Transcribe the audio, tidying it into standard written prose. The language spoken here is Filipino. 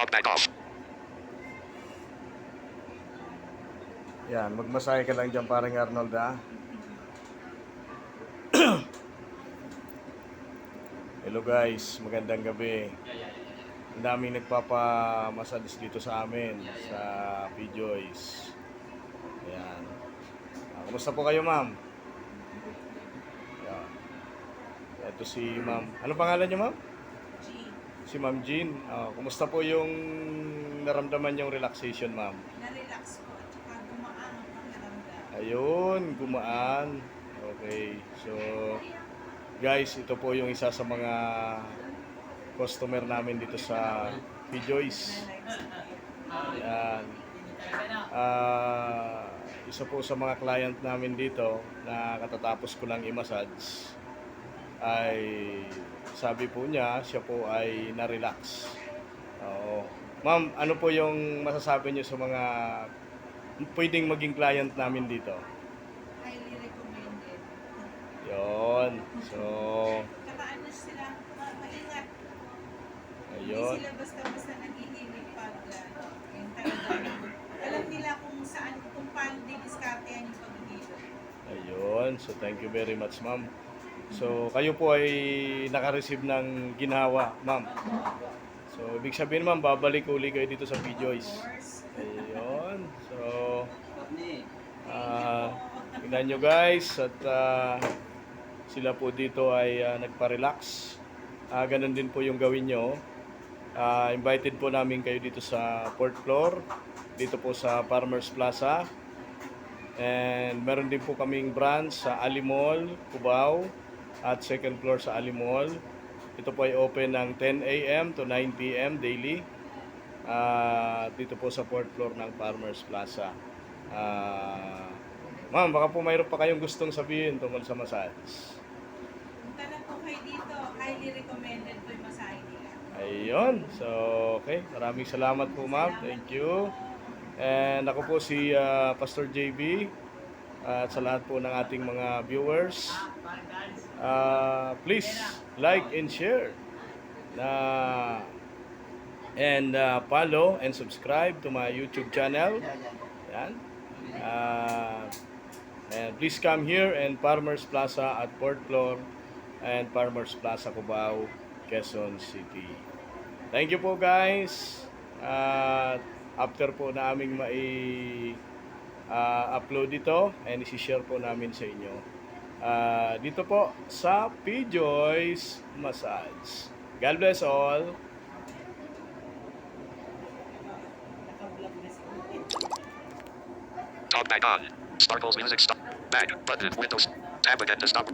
Talkback off. Yan, magmasahe ka lang dyan parang Arnold, ha? Hello guys, magandang gabi. Ang daming nagpapamasalis dito sa amin sa PJoys. Ayan. Kumusta po kayo, ma'am? Ayan. Ito si ma'am. Ano pangalan niyo, ma'am? Si Ma'am Jean. Kumusta po yung naramdaman yung relaxation, ma'am? Na-relax ko at saka gumaan ang pakiramdam. Ayun, gumaan. Okay. So, guys, ito po yung isa sa mga customer namin dito sa PJoys. Ayan. Isa po sa mga client namin dito na katatapos ko lang i-massage ay sabi po niya, siya po ay na-relax. Oo. Ma'am, ano po yung masasabi niyo sa mga pwedeng maging client namin dito? Highly recommended. Yon. So, Tsaka ano sila, maingat. ayun. Hindi sila basta-basta nag-iinip pag yung talagang alam nila kung saan, kung paano didiskartehan yung pag-iinip. Ayun. So, thank you very much, ma'am. So, kayo po ay naka-receive ng ginhawa, ma'am. So, ibig sabihin, ma'am, babalik uli kayo dito sa Of PJoys. course. Ayun. So, tingnan nyo guys at sila po dito ay nagpa-relax. Ganun din po yung gawin nyo. Invited po namin kayo dito sa 4th floor, dito po sa Farmers Plaza. And meron din po kaming branch sa Ali Mall, Cubao, at 2nd floor sa Ali Mall. Ito po ay open ng 10 a.m. to 9 p.m. daily. Dito po sa 4th floor ng Farmers Plaza. Ma'am, baka po mayroon pa kayong gustong sabihin tungkol sa massage. Punta na po kayo dito. Highly recommended po yung masahe nila. Ayun. So, okay. Maraming salamat po, ma'am. Thank you. And ako po si Pastor JB. At sa lahat po ng ating mga viewers, please like and share and follow and subscribe to my YouTube channel. Yan. And please come here in Farmers Plaza at 4th floor and Farmers Plaza, Cubao, Quezon City. Thank you po guys. After po naming upload ito and isi-share po namin sa inyo. Dito po sa PJoys Massage. God bless all. Talkback on. Sparkles music stop. Back button. Windows. Tab again to stop.